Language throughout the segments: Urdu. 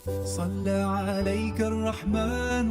صلى عليك الرحمن.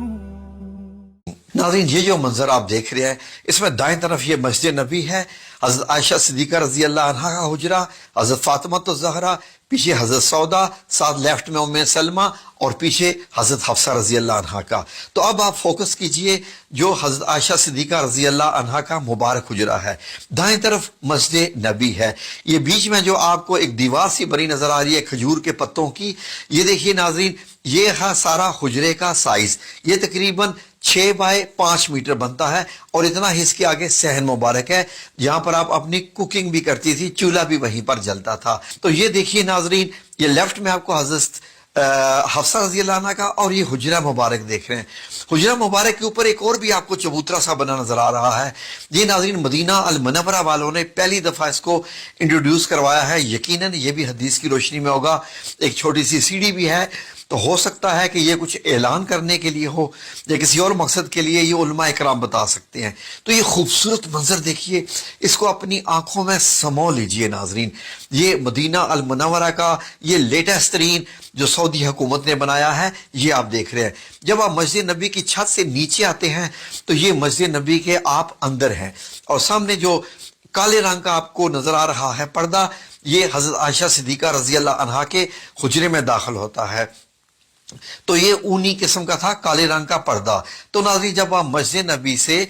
ناظرین یہ جو منظر آپ دیکھ رہے ہیں اس میں دائیں طرف یہ مسجد نبی ہے، حضرت عائشہ صدیقہ رضی اللہ عنہا کا حجرہ، حضرت فاطمہ الزہرا، پیچھے حضرت سودا، ساتھ لیفٹ میں ام سلمہ اور پیچھے حضرت حفصہ رضی اللہ عنہا کا. تو اب آپ فوکس کیجئے جو حضرت عائشہ صدیقہ رضی اللہ عنہا کا مبارک حجرہ ہے، دائیں طرف مسجد نبی ہے. یہ بیچ میں جو آپ کو ایک دیوار سی بنی نظر آ رہی ہے کھجور کے پتوں کی، یہ دیکھیے ناظرین، یہ ہے سارا حجرے کا سائز. یہ تقریباً 6 بائی 5 میٹر بنتا ہے اور اتنا ہی اس کے آگے صحن مبارک ہے جہاں پر آپ اپنی کوکنگ بھی کرتی تھی، چولہا بھی وہیں پر جلتا تھا. تو یہ دیکھیے ناظرین، یہ لیفٹ میں آپ کو حضرت حفصہ رضی اللہ عنہ کا اور یہ حجرہ مبارک دیکھ رہے ہیں. حجرہ مبارک کے اوپر ایک اور بھی آپ کو چبوترا سا بنا نظر آ رہا ہے. یہ ناظرین مدینہ المنورہ والوں نے پہلی دفعہ اس کو انٹروڈیوس کروایا ہے. یقیناً یہ بھی حدیث کی روشنی میں ہوگا. ایک چھوٹی سی سیڑھی بھی ہے، تو ہو سکتا ہے کہ یہ کچھ اعلان کرنے کے لیے ہو یا کسی اور مقصد کے لیے، یہ علماء اکرام بتا سکتے ہیں. تو یہ خوبصورت منظر دیکھیے، اس کو اپنی آنکھوں میں سمو لیجئے ناظرین. یہ مدینہ المنورہ کا یہ لیٹسٹ ترین جو سعودی حکومت نے بنایا ہے، یہ آپ دیکھ رہے ہیں. جب آپ مسجد نبی کی چھت سے نیچے آتے ہیں تو یہ مسجد نبی کے آپ اندر ہیں، اور سامنے جو کالے رنگ کا آپ کو نظر آ رہا ہے پردہ، یہ حضرت عائشہ صدیقہ رضی اللہ عنہا کے حجرے میں داخل ہوتا ہے. تو یہ اونی قسم کا تھا، کالے رنگ کا پردہ. تو ناظرین جب آپ مسجد نبی سے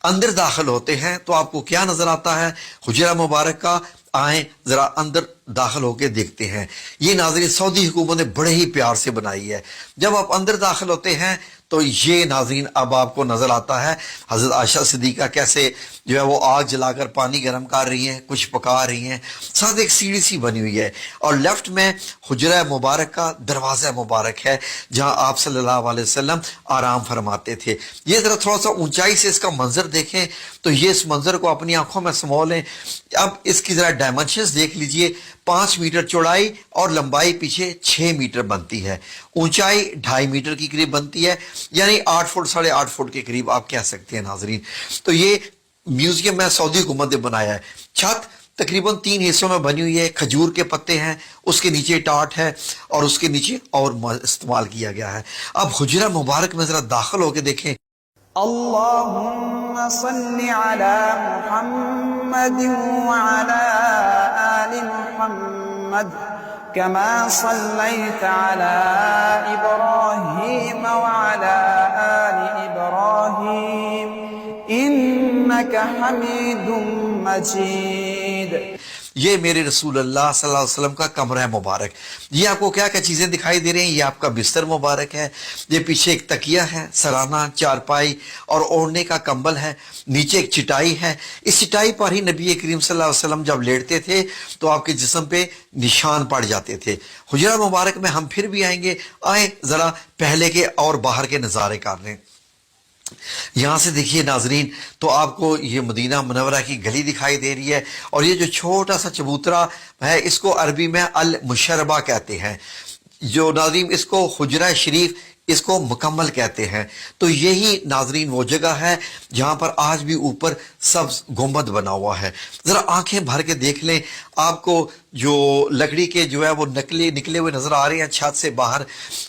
اندر داخل ہوتے ہیں تو آپ کو کیا نظر آتا ہے؟ حجرہ مبارک کا. آئیں ذرا اندر داخل ہو کے دیکھتے ہیں. یہ ناظرین سعودی حکومت نے بڑے ہی پیار سے بنائی ہے. جب آپ اندر داخل ہوتے ہیں تو یہ ناظرین اب آپ کو نظر آتا ہے حضرت عائشہ صدیقہ کیسے جو ہے وہ آگ جلا کر پانی گرم کر رہی ہیں، کچھ پکا رہی ہیں. ساتھ ایک سیڑھی سی بنی ہوئی ہے اور لیفٹ میں حجرہ مبارک کا دروازہ مبارک ہے جہاں آپ صلی اللہ علیہ وسلم آرام فرماتے تھے. یہ ذرا تھوڑا سا اونچائی سے اس کا منظر دیکھیں تو یہ اس منظر کو اپنی آنکھوں میں سمو لیں. اب اس کی ذرا ڈائمنشنز دیکھ لیجئے. 5 میٹر چوڑائی اور لمبائی پیچھے 6 میٹر بنتی ہے، اونچائی 2.5 میٹر کی قریب بنتی ہے، یعنی 8 فٹ 8.5 فٹ کے قریب آپ کہہ سکتے ہیں ناظرین. تو یہ میوزیم میں سعودی حکومت نے بنایا ہے. چھت تقریباً 3 حصوں میں بنی ہوئی ہے. کھجور کے پتے ہیں، اس کے نیچے ٹاٹ ہے اور اس کے نیچے اور استعمال کیا گیا ہے. اب حجرہ مبارک میں ذرا داخل ہو کے دیکھیں. اللهم صل على محمد وعلى آل محمد كما صليت على إبراهيم وعلى آل إبراهيم إنك حميد مجيد. یہ میرے رسول اللہ صلی اللہ علیہ وسلم کا کمرہ مبارک. یہ آپ کو کیا کیا چیزیں دکھائی دے رہی ہیں؟ یہ آپ کا بستر مبارک ہے، یہ پیچھے ایک تکیہ ہے، سرانہ چارپائی اور اوڑھنے کا کمبل ہے، نیچے ایک چٹائی ہے. اس چٹائی پر ہی نبی کریم صلی اللہ علیہ وسلم جب لیٹتے تھے تو آپ کے جسم پہ نشان پڑ جاتے تھے. حجرہ مبارک میں ہم پھر بھی آئیں گے. آئیں ذرا پہلے کے اور باہر کے نظارے کر لیں. یہاں سے دیکھیے ناظرین تو آپ کو یہ مدینہ منورہ کی گلی دکھائی دے رہی ہے، اور یہ جو چھوٹا سا چبوترا ہے اس کو عربی میں المشربہ کہتے ہیں. جو ناظرین اس کو حجرہ شریف اس کو مکمل کہتے ہیں. تو یہی ناظرین وہ جگہ ہے جہاں پر آج بھی اوپر سبز گنبد بنا ہوا ہے. ذرا آنکھیں بھر کے دیکھ لیں، آپ کو جو لکڑی کے جو ہے وہ نکلے ہوئے نظر آ رہے ہیں چھت سے باہر،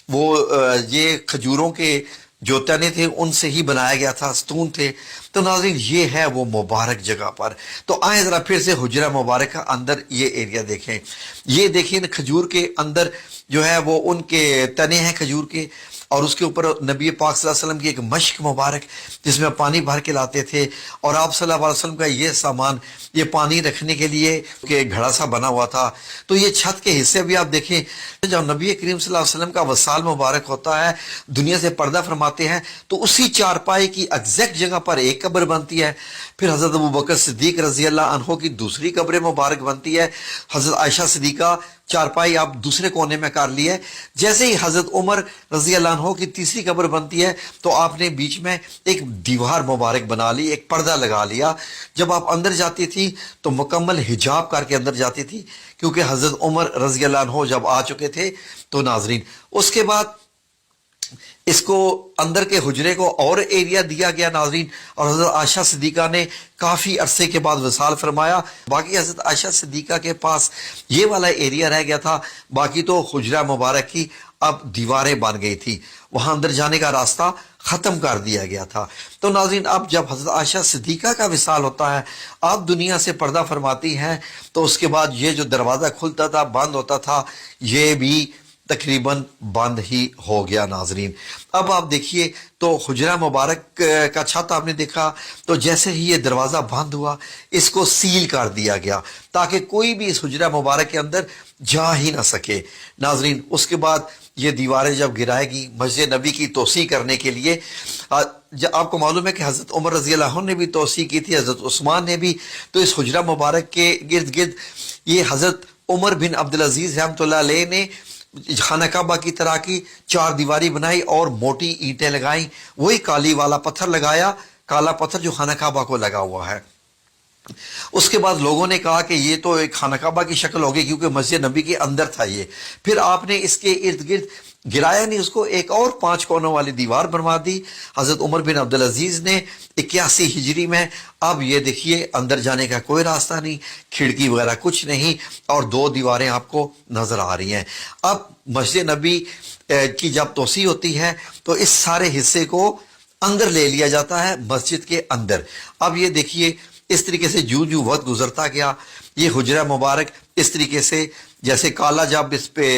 وہ یہ کھجوروں کے جو تنے تھے ان سے ہی بنایا گیا تھا، ستون تھے. تو ناظرین یہ ہے وہ مبارک جگہ پر. تو آئیں ذرا پھر سے حجرہ مبارک کا اندر یہ ایریا دیکھیں. یہ دیکھیں کھجور کے اندر جو ہے وہ ان کے تنے ہیں کھجور کے، اور اس کے اوپر نبی پاک صلی اللہ علیہ وسلم کی ایک مشک مبارک جس میں پانی بھر کے لاتے تھے، اور آپ صلی اللہ علیہ وسلم کا یہ سامان یہ پانی رکھنے کے لیے کہ گھڑا سا بنا ہوا تھا. تو یہ چھت کے حصے بھی آپ دیکھیں. جب نبی کریم صلی اللہ علیہ وسلم کا وصال مبارک ہوتا ہے، دنیا سے پردہ فرماتے ہیں، تو اسی چارپائی کی ایگزیکٹ جگہ پر ایک قبر بنتی ہے. پھر حضرت ابوبکر صدیق رضی اللہ عنہ کی دوسری قبر مبارک بنتی ہے. حضرت عائشہ صدیقہ چارپائی آپ دوسرے کونے میں کر لی ہے. جیسے ہی حضرت عمر رضی اللہ عنہ کی تیسری قبر بنتی ہے تو آپ نے بیچ میں ایک دیوار مبارک بنا لی، ایک پردہ لگا لیا. جب آپ اندر جاتی تھی تو مکمل حجاب کر کے اندر جاتی تھی، کیونکہ حضرت عمر رضی اللہ عنہ جب آ چکے تھے. تو ناظرین اس کے بعد اس کو اندر کے حجرے کو اور ایریا دیا گیا ناظرین، اور حضرت عائشہ صدیقہ نے کافی عرصے کے بعد وصال فرمایا. باقی حضرت عائشہ صدیقہ کے پاس یہ والا ایریا رہ گیا تھا، باقی تو حجرہ مبارک کی اب دیواریں بن گئی تھی، وہاں اندر جانے کا راستہ ختم کر دیا گیا تھا۔ تو ناظرین اب جب حضرت عائشہ صدیقہ کا وصال ہوتا ہے، آپ دنیا سے پردہ فرماتی ہیں، تو اس کے بعد یہ جو دروازہ کھلتا تھا بند ہوتا تھا یہ بھی تقریباً بند ہی ہو گیا۔ ناظرین اب آپ دیکھیے تو حجرہ مبارک کا چھت آپ نے دیکھا، تو جیسے ہی یہ دروازہ بند ہوا اس کو سیل کر دیا گیا تاکہ کوئی بھی اس حجرہ مبارک کے اندر جا ہی نہ سکے۔ ناظرین اس کے بعد یہ دیواریں جب گرائے گی مسجد نبی کی توسیع کرنے کے لیے، آپ کو معلوم ہے کہ حضرت عمر رضی اللہ عنہ نے بھی توسیع کی تھی، حضرت عثمان نے بھی، تو اس حجرہ مبارک کے گرد گرد یہ حضرت عمر بن عبدالعزیز رحمۃ اللہ علیہ نے خانہ کعبہ کی طرح کی 4 دیواری بنائی اور موٹی اینٹیں لگائیں، وہی کالی والا پتھر لگایا، کالا پتھر جو خانہ کعبہ کو لگا ہوا ہے۔ اس کے بعد لوگوں نے کہا کہ یہ تو ایک خانہ کعبہ کی شکل ہوگی کیونکہ مسجد نبی کے اندر تھا یہ، پھر آپ نے اس کے ارد گرد گرایا نہیں، اس کو ایک اور 5 کونوں والی دیوار بنوا دی حضرت عمر بن عبدالعزیز نے 81 ہجری میں۔ اب یہ دیکھیے اندر جانے کا کوئی راستہ نہیں، کھڑکی وغیرہ کچھ نہیں، اور 2 دیواریں آپ کو نظر آ رہی ہیں۔ اب مسجد نبی کی جب توسیع ہوتی ہے تو اس سارے حصے کو اندر لے لیا جاتا ہے مسجد کے اندر۔ اب یہ دیکھیے اس طریقے سے جو وقت گزرتا گیا یہ حجرہ مبارک اس طریقے سے جیسے کالا جب اس پہ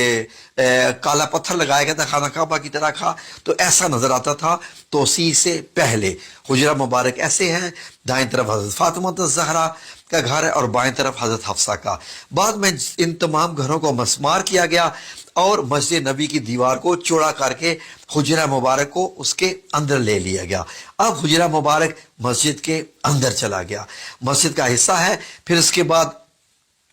کالا پتھر لگایا گیا تھا خانہ کعبہ کی طرح کا تو ایسا نظر آتا تھا توسیع سے پہلے۔ حجرہ مبارک ایسے ہیں، دائیں طرف حضرت فاطمہ الزہرا کا گھر ہے اور بائیں طرف حضرت حفصہ کا۔ بعد میں ان تمام گھروں کو مسمار کیا گیا اور مسجد نبی کی دیوار کو چوڑا کر کے حجرہ مبارک کو اس کے اندر لے لیا گیا۔ اب حجرہ مبارک مسجد کے اندر چلا گیا، مسجد کا حصہ ہے۔ پھر اس کے بعد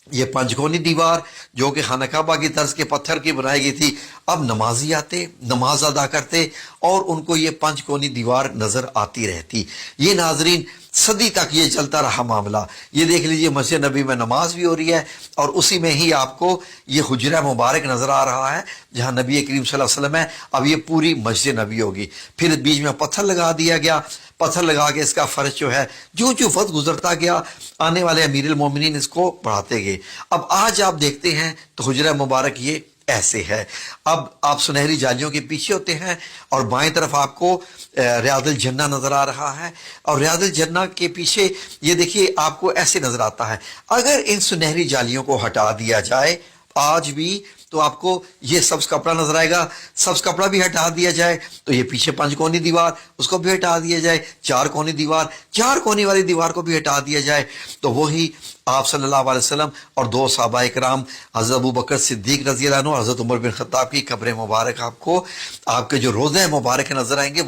یہ 5 کونی دیوار جو کہ خانہ کعبہ کی طرز کے پتھر کی بنائی گئی تھی، اب نمازی آتے نماز ادا کرتے اور ان کو یہ 5 کونی دیوار نظر آتی رہتی۔ یہ ناظرین صدی تک یہ چلتا رہا معاملہ۔ یہ دیکھ لیجئے مسجد نبی میں نماز بھی ہو رہی ہے اور اسی میں ہی آپ کو یہ حجرہ مبارک نظر آ رہا ہے جہاں نبی کریم صلی اللہ علیہ وسلم ہے۔ اب یہ پوری مسجد نبی ہوگی، پھر بیچ میں پتھر لگا دیا گیا، پتھر لگا کے اس کا فرش جو ہے جو وقت گزرتا گیا آنے والے امیر المومنین اس کو بڑھاتے گئے۔ اب آج آپ دیکھتے ہیں تو حجرہ مبارک یہ ایسے ہے۔ اب آپ سنہری جالیوں کے پیچھے ہوتے ہیں اور بائیں طرف آپ کو ریاض الجنہ نظر آ رہا ہے، اور ریاض الجنہ کے پیچھے یہ دیکھیے آپ کو ایسے نظر آتا ہے۔ اگر ان سنہری جالیوں کو ہٹا دیا جائے آج بھی تو آپ کو یہ سبز کپڑا نظر آئے گا، سبز کپڑا بھی ہٹا دیا جائے تو یہ پیچھے 5 کونی دیوار اس کو بھی ہٹا دیا جائے، 4 کونی دیوار 4 کونی والی دیوار کو بھی ہٹا دیا جائے تو وہی آپ صلی اللہ علیہ وسلم اور 2 صحابہ کرام حضرت ابوبکر صدیق رضی اللہ عنہ، حضرت عمر بن خطاب کی قبر مبارک آپ کو آپ کے جو روضہ مبارک نظر آئیں گے۔